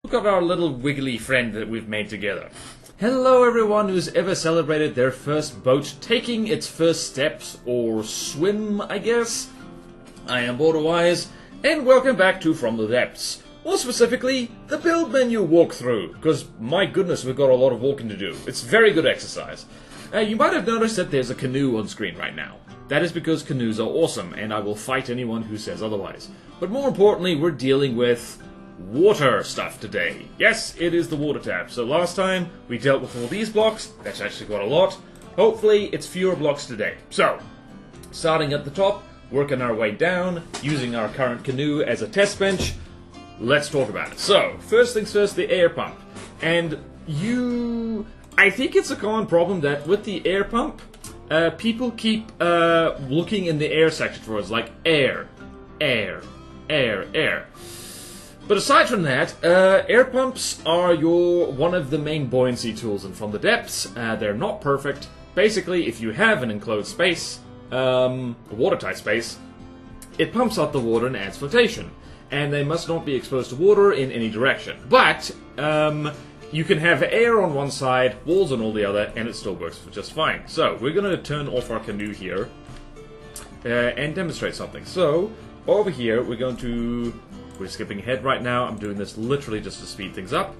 Look at our little wiggly friend that we've made together. Hello everyone who's ever celebrated their first boat taking its first steps, or swim, I guess. I am BorderWise, and welcome back to From the Depths. More specifically, the build menu walkthrough, because my goodness, we've got a lot of walking to do. It's very good exercise. You might have noticed that there's a canoe on screen right now. That is because canoes are awesome, and I will fight anyone who says otherwise. But more importantly, we're dealing with water stuff today. Yes, it is the water tab. So last time we dealt with all these blocks. That's actually quite a lot. Hopefully it's fewer blocks today. So, starting at the top, working our way down, using our current canoe as a test bench. Let's talk about it. So, first things first, the air pump. And I think it's a common problem that with the air pump, people keep looking in the air section for us, like air, air, air, air. But aside from that, air pumps are one of the main buoyancy tools in From the Depths. They're not perfect. Basically, if you have an enclosed space, a watertight space, it pumps out the water and adds flotation. And they must not be exposed to water in any direction. But you can have air on one side, walls on all the other, and it still works just fine. So, we're going to turn off our canoe here and demonstrate something. So, over here, we're skipping ahead right now. I'm doing this literally just to speed things up.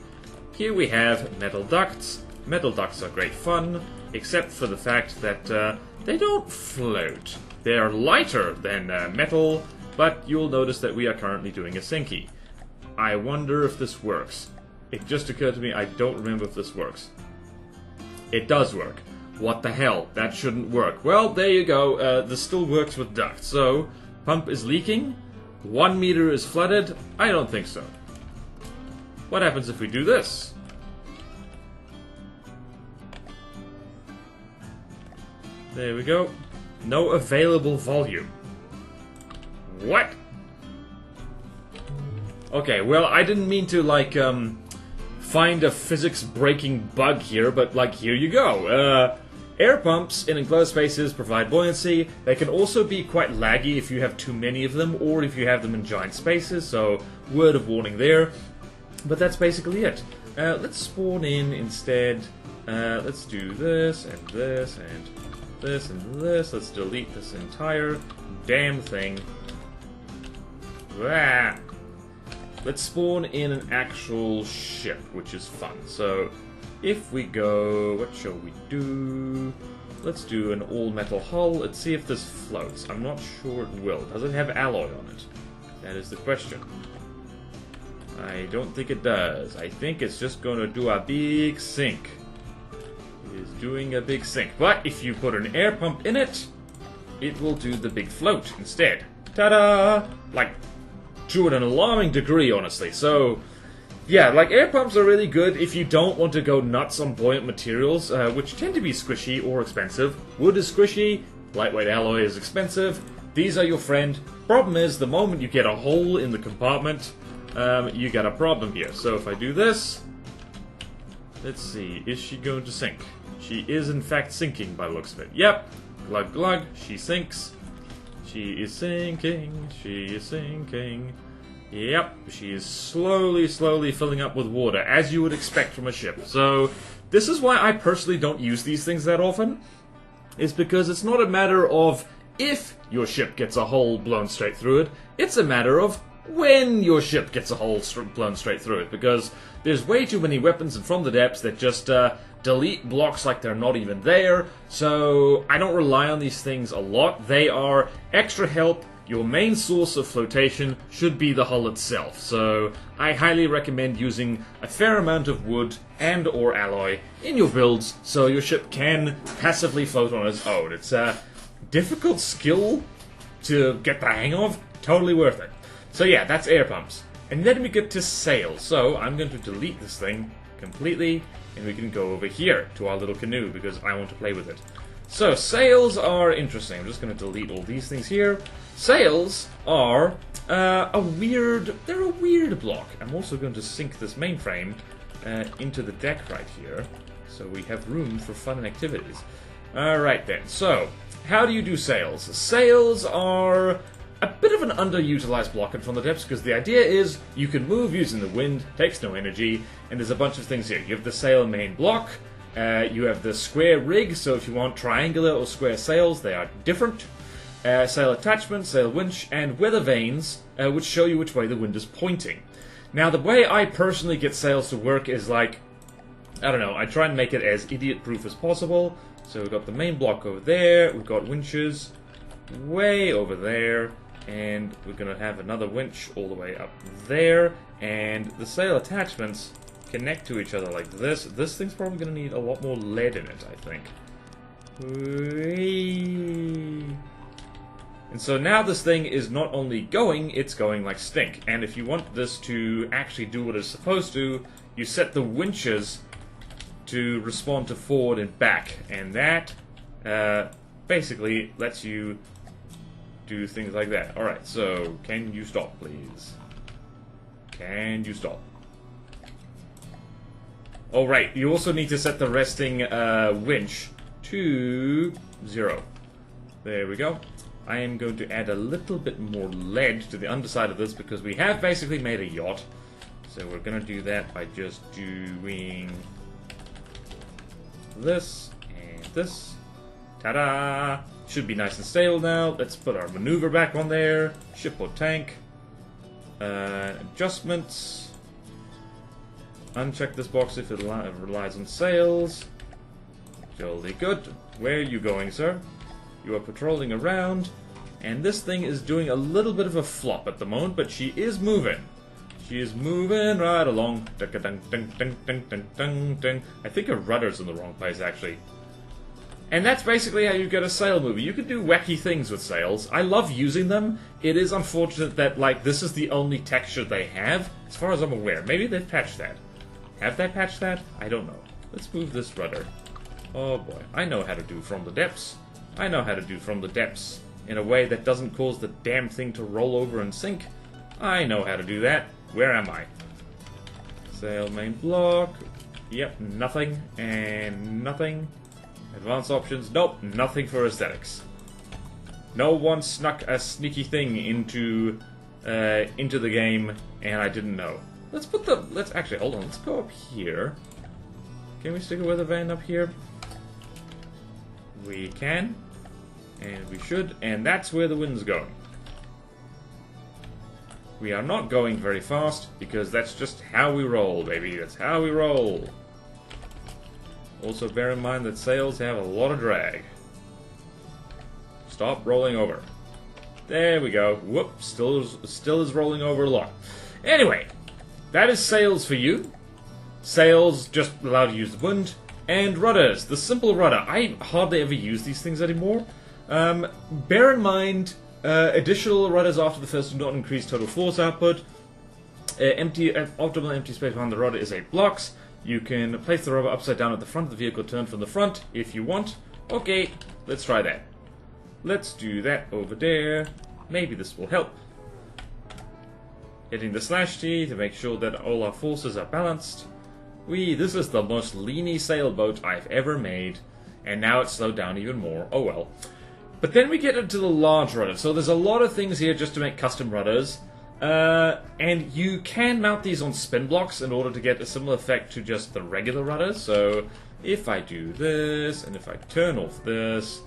Here we have metal ducts. Metal ducts are great fun, except for the fact that they don't float. They're lighter than metal, but you'll notice that we are currently doing a sinky. I wonder if this works. It just occurred to me, I don't remember if this works. It does work. What the hell? That shouldn't work. Well, there you go. This still works with ducts. So, pump is leaking. 1 meter is flooded? I don't think so. What happens if we do this? There we go. No available volume. What? Okay, well, I didn't mean to, find a physics-breaking bug here, but, here you go. Air pumps in enclosed spaces provide buoyancy. They can also be quite laggy if you have too many of them, or if you have them in giant spaces, so word of warning there. But that's basically it. Let's spawn in instead. Let's do this, and this, and this, and this. Let's delete this entire damn thing. Rah. Let's spawn in an actual ship, which is fun. So, if we go, what shall we do? Let's do an all-metal hull. Let's see if this floats. I'm not sure it will. Does it have alloy on it? That is the question. I don't think it does. I think it's just going to do a big sink. It is doing a big sink. But if you put an air pump in it, it will do the big float instead. Ta-da! To an alarming degree, honestly. So, yeah, air pumps are really good if you don't want to go nuts on buoyant materials, which tend to be squishy or expensive. Wood is squishy, lightweight alloy is expensive. These are your friend. Problem is, the moment you get a hole in the compartment, you got a problem here. So if I do this, let's see, is she going to sink? She is in fact sinking by the looks of it. Yep, glug glug, she sinks. She is sinking, she is sinking. Yep, she is slowly filling up with water, as you would expect from a ship. So, this is why I personally don't use these things that often, is because it's not a matter of if your ship gets a hole blown straight through it, it's a matter of when your ship gets a hole blown straight through it, because there's way too many weapons in From the Depths that just delete blocks like they're not even there, so I don't rely on these things a lot. They are extra help. Your main source of flotation should be the hull itself, so I highly recommend using a fair amount of wood and or alloy in your builds so your ship can passively float on its own. It's a difficult skill to get the hang of, totally worth it. So yeah, that's air pumps. And then we get to sails, so I'm going to delete this thing completely, and we can go over here to our little canoe because I want to play with it. So, sails are interesting. I'm just going to delete all these things here. Sails are they're a weird block. I'm also going to sink this mainframe into the deck right here, so we have room for fun and activities. Alright then, so, how do you do sails? Sails are a bit of an underutilized block from the depths, because the idea is you can move using the wind, takes no energy, and there's a bunch of things here. You have the sail main block, you have the square rig, so if you want triangular or square sails, they are different. Sail attachment, sail winch, and weather vanes, which show you which way the wind is pointing. Now, the way I personally get sails to work is like, I don't know, I try and make it as idiot-proof as possible. So we've got the main block over there, we've got winches way over there, and we're going to have another winch all the way up there, and the sail attachments connect to each other like this. This thing's probably going to need a lot more lead in it, I think. Whee! And so now this thing is not only going, it's going like stink. And if you want this to actually do what it's supposed to, you set the winches to respond to forward and back, and that basically lets you do things like that. Alright, so can you stop, please? Can you stop? Alright, you also need to set the resting winch to 0. There we go. I am going to add a little bit more lead to the underside of this because we have basically made a yacht. So we're going to do that by just doing this and this. Ta-da! Should be nice and stable now. Let's put our maneuver back on there. Ship or tank. Adjustments. Uncheck this box if it relies on sails. Jolly good. Where are you going, sir? You are patrolling around, and this thing is doing a little bit of a flop at the moment, but she is moving. She is moving right along. I think her rudder's in the wrong place, actually. And that's basically how you get a sail movie. You can do wacky things with sails. I love using them. It is unfortunate that, like, this is the only texture they have, as far as I'm aware. Maybe they've patched that. Have they patched that? I don't know. Let's move this rudder. Oh boy, I know how to do from the depths. I know how to do from the depths in a way that doesn't cause the damn thing to roll over and sink. I know how to do that. Where am I? Sail main block. Yep, nothing and nothing. Advanced options. Nope, nothing for aesthetics. No one snuck a sneaky thing into the game, and I didn't know. Let's actually hold on. Let's go up here. Can we stick a weather vane up here? We can. And we should, and that's where the wind's going. We are not going very fast, because that's just how we roll, baby. That's how we roll. Also bear in mind that sails have a lot of drag. Stop rolling over. There we go. Whoop, still is rolling over a lot. Anyway, that is sails for you. Sails just allow you to use the wind. And rudders, the simple rudder. I hardly ever use these things anymore. Bear in mind, additional rudders after the first do not increase total force output. Optimal empty space behind the rudder is 8 blocks. You can place the rudder upside down at the front of the vehicle, turn from the front if you want. Okay, let's try that. Let's do that over there. Maybe this will help. Hitting the slash T to make sure that all our forces are balanced. This is the most leany sailboat I've ever made, and now it's slowed down even more. Oh well. But then we get into the large rudder. So there's a lot of things here just to make custom rudders. And you can mount these on spin blocks in order to get a similar effect to just the regular rudder. So if I do this, and if I turn off this,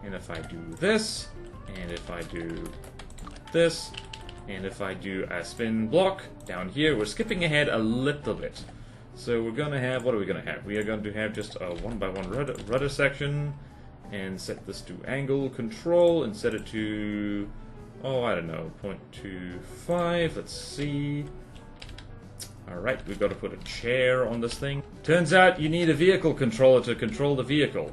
and if I do this, and if I do this, and if I do a spin block down here, we're skipping ahead a little bit. So we're going to have, what are we going to have? We are going to have just a 1x1 rudder section, and set this to angle control, and set it to, oh, I don't know, 0.25, let's see. Alright, we've got to put a chair on this thing. Turns out you need a vehicle controller to control the vehicle.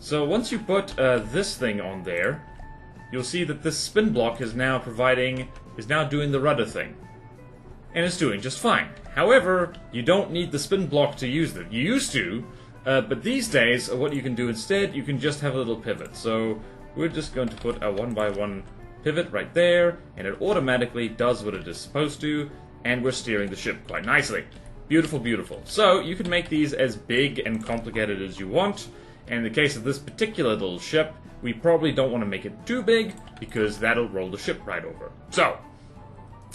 So once you put this thing on there, you'll see that this spin block is now doing the rudder thing. And it's doing just fine. However, you don't need the spin block to use it. You used to, but these days, what you can do instead, you can just have a little pivot. So we're just going to put a 1x1 pivot right there, and it automatically does what it is supposed to, and we're steering the ship quite nicely. Beautiful, beautiful. So you can make these as big and complicated as you want. And in the case of this particular little ship, we probably don't want to make it too big, because that'll roll the ship right over. So,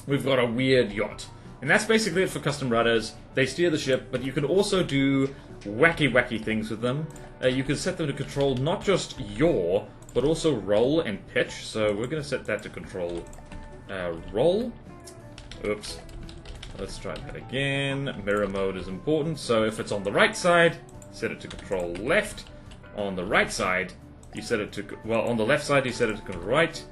we've got a weird yacht. And that's basically it for custom rudders. They steer the ship, but you can also do wacky things with them. You can set them to control not just yaw, but also roll and pitch. So we're going to set that to control roll. Oops. Let's try that again. Mirror mode is important. So if it's on the right side, set it to control left. On the right side, you set it to... Well, on the left side, you set it to control right.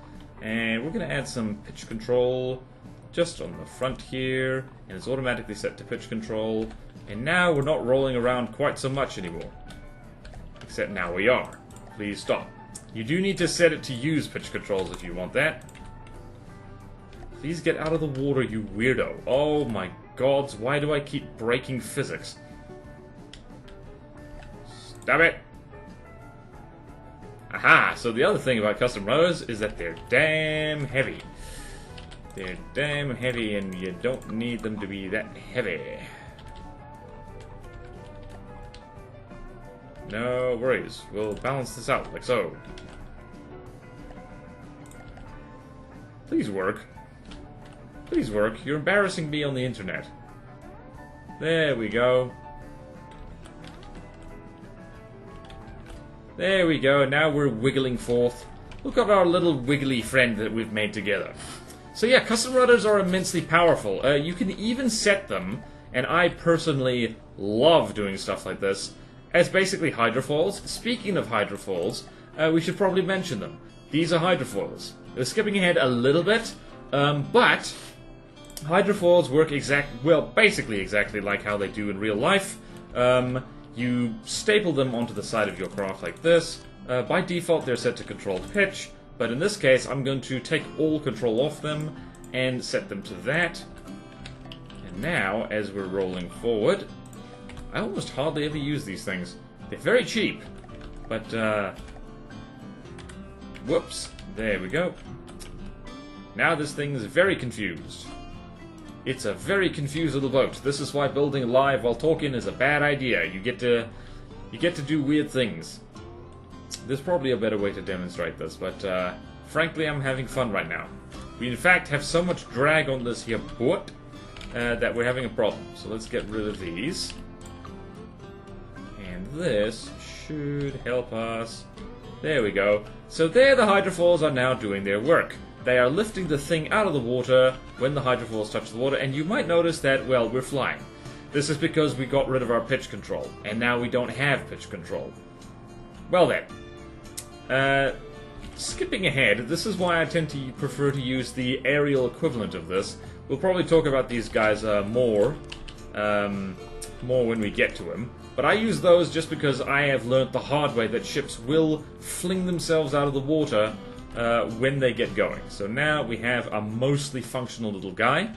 And we're going to add some pitch control just on the front here. And it's automatically set to pitch control. And now we're not rolling around quite so much anymore. Except now we are. Please stop. You do need to set it to use pitch controls if you want that. Please get out of the water, you weirdo. Oh my gods, why do I keep breaking physics? Stop it! Aha! So the other thing about custom rudders is that they're damn heavy. They're damn heavy and you don't need them to be that heavy. No worries, we'll balance this out like so. Please work. Please work. You're embarrassing me on the internet. There we go. There we go. Now we're wiggling forth. Look at our little wiggly friend that we've made together. So yeah, custom rudders are immensely powerful. You can even set them, and I personally love doing stuff like this, as basically hydrofoils. Speaking of hydrofoils, we should probably mention them. These are hydrofoils. We're skipping ahead a little bit, but hydrofoils work basically exactly like how they do in real life. You staple them onto the side of your craft like this. By default, they're set to controlled pitch, but in this case, I'm going to take all control off them and set them to that. And now, as we're rolling forward, I almost hardly ever use these things. They're very cheap, but whoops, there we go. Now this thing is very confused. It's a very confused little boat. This is why building live while talking is a bad idea. You get to do weird things. There's probably a better way to demonstrate this, but frankly, I'm having fun right now. We in fact have so much drag on this here boat that we're having a problem. So let's get rid of these. And this should help us. There we go. So there the hydrofoils are now doing their work. They are lifting the thing out of the water when the hydrofoils touch the water, and you might notice that, well, we're flying. This is because we got rid of our pitch control, and now we don't have pitch control. Well then, skipping ahead, this is why I tend to prefer to use the aerial equivalent of this. We'll probably talk about these guys more when we get to them. But I use those just because I have learnt the hard way that ships will fling themselves out of the water when they get going. So now we have a mostly functional little guy.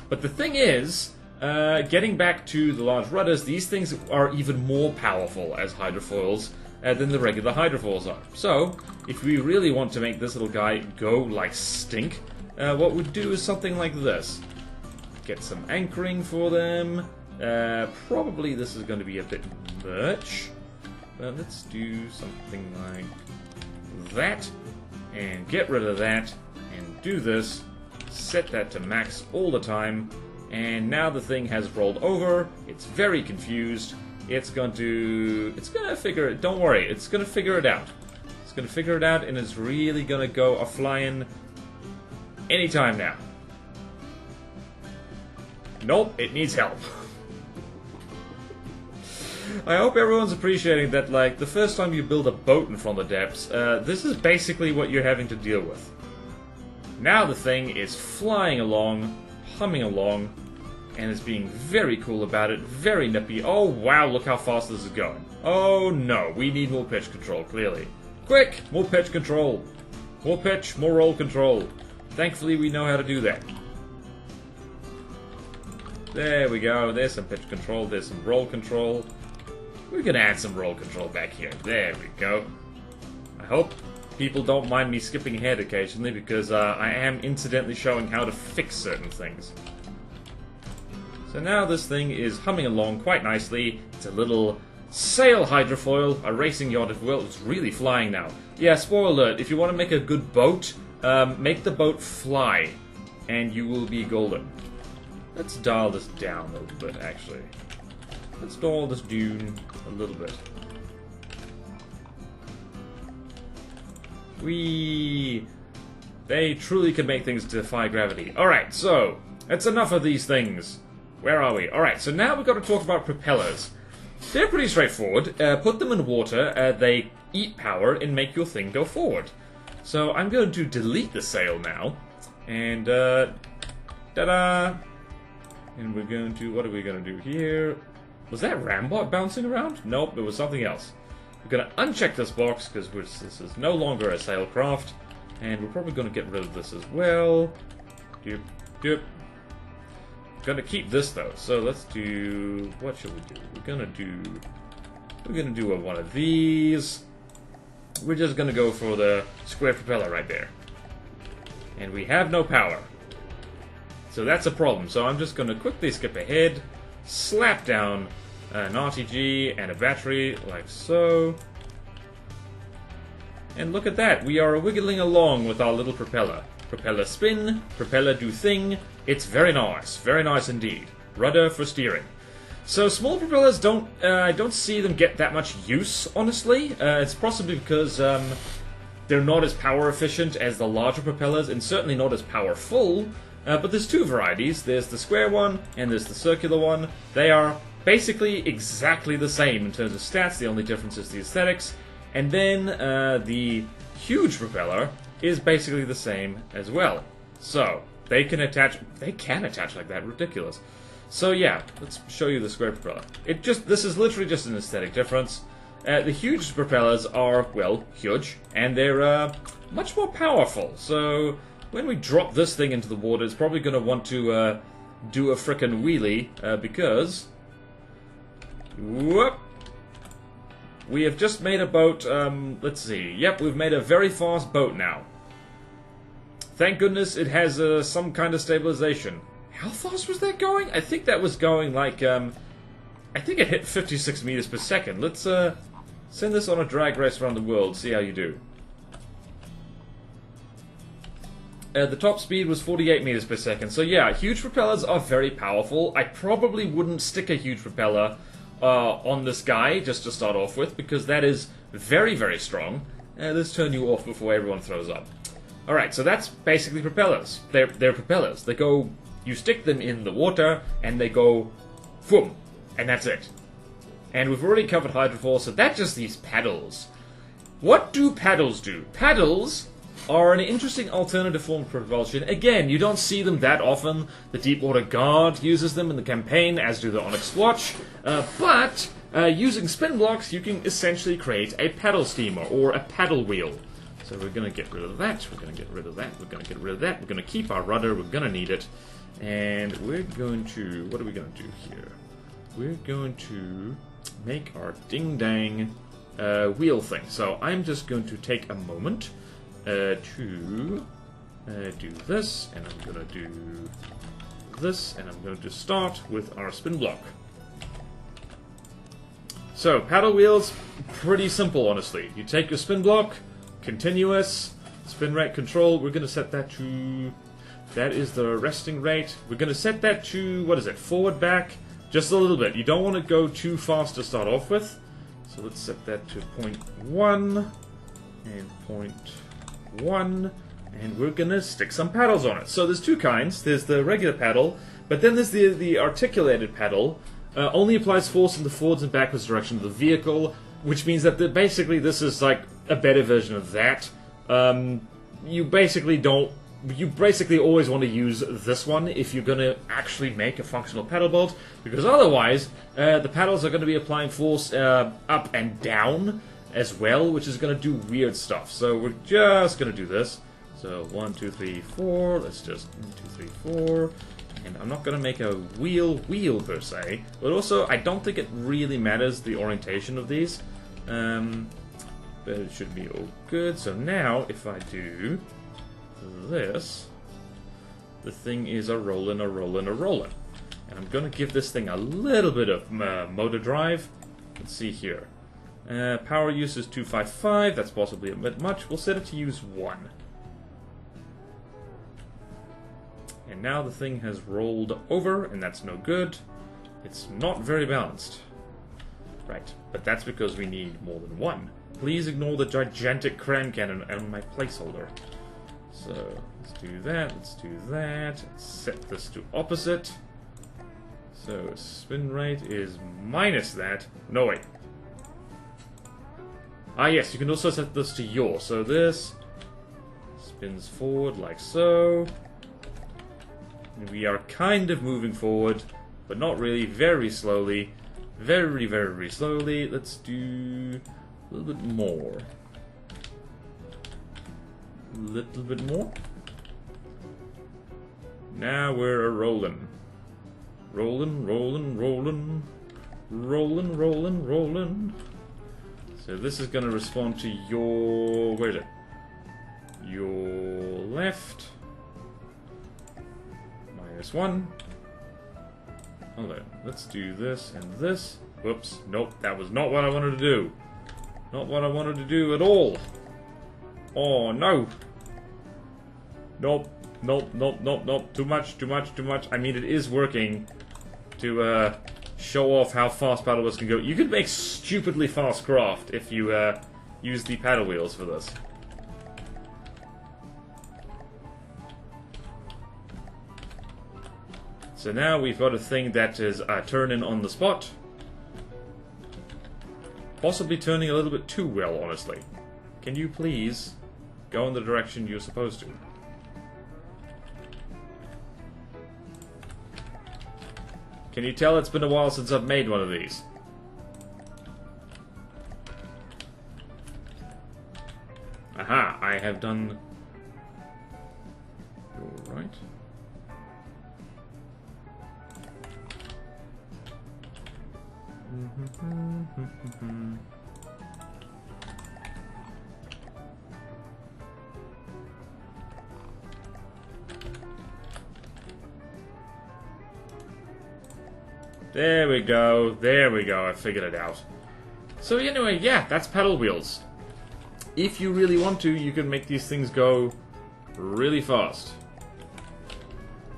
But the thing is, getting back to the large rudders, these things are even more powerful as hydrofoils than the regular hydrofoils are. So, if we really want to make this little guy go like stink, what we'd do is something like this. Get some anchoring for them. Probably this is going to be a bit much. But let's do something like that. And get rid of that. And do this. Set that to max all the time. And now the thing has rolled over. It's very confused. It's gonna figure it. Don't worry. It's gonna figure it out. It's gonna figure it out, and it's really gonna go a-flying anytime now. Nope, it needs help. I hope everyone's appreciating that, like, the first time you build a boat in From the Depths, this is basically what you're having to deal with. Now the thing is flying along, humming along, and is being very cool about it, very nippy. Oh wow, look how fast this is going. Oh no, we need more pitch control, clearly. Quick, more pitch control. More pitch, more roll control. Thankfully we know how to do that. There we go, there's some pitch control, there's some roll control. We're gonna add some roll control back here. There we go. I hope people don't mind me skipping ahead occasionally, because I am incidentally showing how to fix certain things. So now this thing is humming along quite nicely. It's a little Sail hydrofoil, a racing yacht as well. It's really flying now. Yeah, spoiler alert, if you want to make a good boat, make the boat fly, and you will be golden. Let's dial this down a little bit, actually. Let's dial this down a little bit. Whee! They truly can make things defy gravity. Alright, so, that's enough of these things. Where are we? Alright, so now we've got to talk about propellers. They're pretty straightforward. Put them in water, they eat power and make your thing go forward. So I'm going to delete the sail now. And, ta-da! And we're going to, what are we going to do here? Was that Rambot bouncing around? Nope, it was something else. We're going to uncheck this box, because this is no longer a sailcraft. And we're probably going to get rid of this as well. Doop, doop. Gonna keep this though, so let's do, what should we do? We're gonna do one of these. We're just gonna go for the square propeller right there. And we have no power. So that's a problem. So I'm just gonna quickly skip ahead, slap down an RTG and a battery, like so. And look at that, we are wiggling along with our little propeller. Propeller spin, propeller do thing. It's very nice indeed. Rudder for steering. So small propellers I don't see them get that much use, honestly. It's possibly because they're not as power efficient as the larger propellers, and certainly not as powerful. But there's two varieties. There's the square one, and there's the circular one. They are basically exactly the same in terms of stats. The only difference is the aesthetics. And then the huge propeller is basically the same as well. So they can attach like that. Ridiculous. So yeah, let's show you the square propeller. This is literally just an aesthetic difference. The huge propellers are, well, huge, and they're much more powerful. So when we drop this thing into the water, it's probably going to want to do a frickin' wheelie because whoop. We have just made a boat, let's see, yep, we've made a very fast boat now. Thank goodness it has some kind of stabilization. How fast was that going? I think that was going like, I think it hit 56 meters per second. Let's send this on a drag race around the world, see how you do. The top speed was 48 meters per second. So yeah, huge propellers are very powerful. I probably wouldn't stick a huge propeller on this guy, just to start off with, because that is very, very strong. Let's turn you off before everyone throws up. Alright, so that's basically propellers. They're propellers. They go, you stick them in the water, and they go, boom, and that's it. And we've already covered hydrofoils, so that's just these paddles. What do paddles do? Paddles are an interesting alternative form of propulsion. Again, you don't see them that often. The Deepwater Guard uses them in the campaign, as do the Onyx Watch. But using spin blocks, you can essentially create a paddle steamer, or a paddle wheel. So we're going to get rid of that, we're going to get rid of that, we're going to get rid of that, we're going to keep our rudder, we're going to need it. And we're going to, what are we going to do here? We're going to make our ding-dang wheel thing. So I'm just going to take a moment to do this, and I'm going to do this, and I'm going to start with our spin block. So, paddle wheels, pretty simple, honestly. You take your spin block, continuous, spin rate control, we're going to set that to, that is the resting rate. We're going to set that to, what is it, forward, back, just a little bit. You don't want to go too fast to start off with. So let's set that to 0.1 and 0.1, and we're going to stick some paddles on it. So there's two kinds. There's the regular paddle, but then there's the articulated paddle. Only applies force in the forwards and backwards direction of the vehicle, which means that basically this is like a better version of that. You basically always want to use this one if you're going to actually make a functional paddle boat, because otherwise the paddles are going to be applying force up and down as well, which is going to do weird stuff. So we're just going to do this. So 1, 2, 3, 4. Let's just 1, 2, 3, 4. And I'm not going to make a wheel per se, but also I don't think it really matters the orientation of these. But it should be all good. So now if I do this, the thing is a rollin', a rollin', a rollin'. And I'm going to give this thing a little bit of motor drive. Let's see here. Power use is 255. That's possibly a bit much. We'll set it to use 1. And now the thing has rolled over, and that's no good. It's not very balanced. Right, but that's because we need more than 1. Please ignore the gigantic cram cannon and my placeholder. So, let's do that, let's do that. Let's set this to opposite. So, spin rate is minus that. No, wait. Ah, yes, you can also set this to yaw. So this spins forward like so. And we are kind of moving forward, but not really, very slowly. Very, very slowly. Let's do a little bit more. A little bit more. Now we're a rollin'. Rollin', rollin', rollin'. Rollin', rollin', rollin'. So this is going to respond to your... where is it? Your left. -1. Hold on. Let's do this and this. Whoops. Nope. That was not what I wanted to do. Not what I wanted to do at all. Oh, no. Nope. Nope, nope, nope, nope. Too much, too much, too much. I mean, it is working to show off how fast paddle wheels can go. You could make stupidly fast craft if you use the paddle wheels for this. So now we've got a thing that is turning on the spot. Possibly turning a little bit too well, honestly. Can you please go in the direction you're supposed to? Can you tell it's been a while since I've made one of these? Aha, I have done... You're right. There we go, I figured it out. So anyway, yeah, that's paddle wheels. If you really want to, you can make these things go really fast.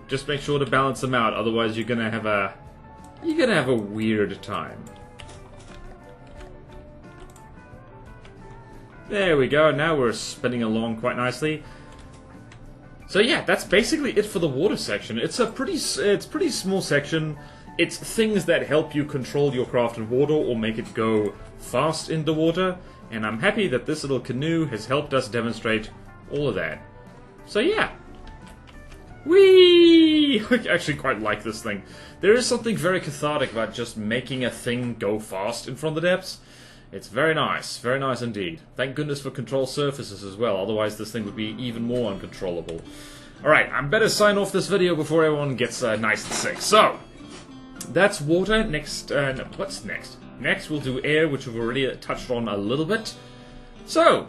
Just make sure to balance them out, otherwise you're gonna have a weird time. There we go, now we're spinning along quite nicely. So yeah, that's basically it for the water section. It's pretty small section. It's things that help you control your craft in water or make it go fast in the water. And I'm happy that this little canoe has helped us demonstrate all of that. So yeah. Whee! I actually quite like this thing. There is something very cathartic about just making a thing go fast in front of the depths. It's very nice indeed. Thank goodness for control surfaces as well, otherwise this thing would be even more uncontrollable. Alright, I better sign off this video before everyone gets nice and sick. So, that's water. Next, no, what's next? Next we'll do air, which we've already touched on a little bit. So,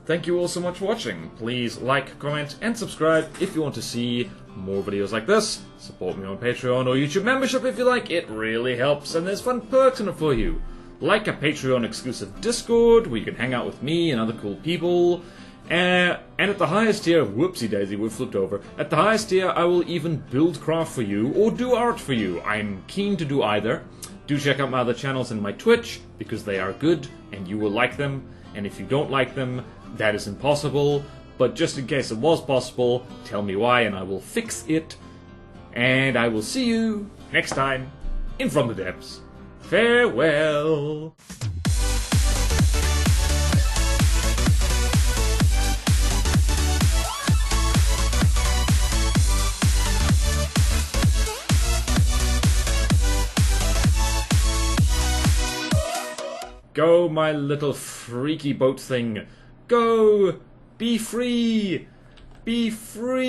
thank you all so much for watching. Please like, comment, and subscribe if you want to see more videos like this. Support me on Patreon or YouTube membership if you like. It really helps, and there's fun perks in it for you. Like a Patreon-exclusive Discord, where you can hang out with me and other cool people. And at the highest tier, whoopsie-daisy, we've flipped over. At the highest tier, I will even build craft for you, or do art for you. I'm keen to do either. Do check out my other channels and my Twitch, because they are good, and you will like them. And if you don't like them, that is impossible. But just in case it was possible, tell me why, and I will fix it. And I will see you next time in From the Depths. Farewell! Go, my little freaky boat thing. Go! Be free! Be free!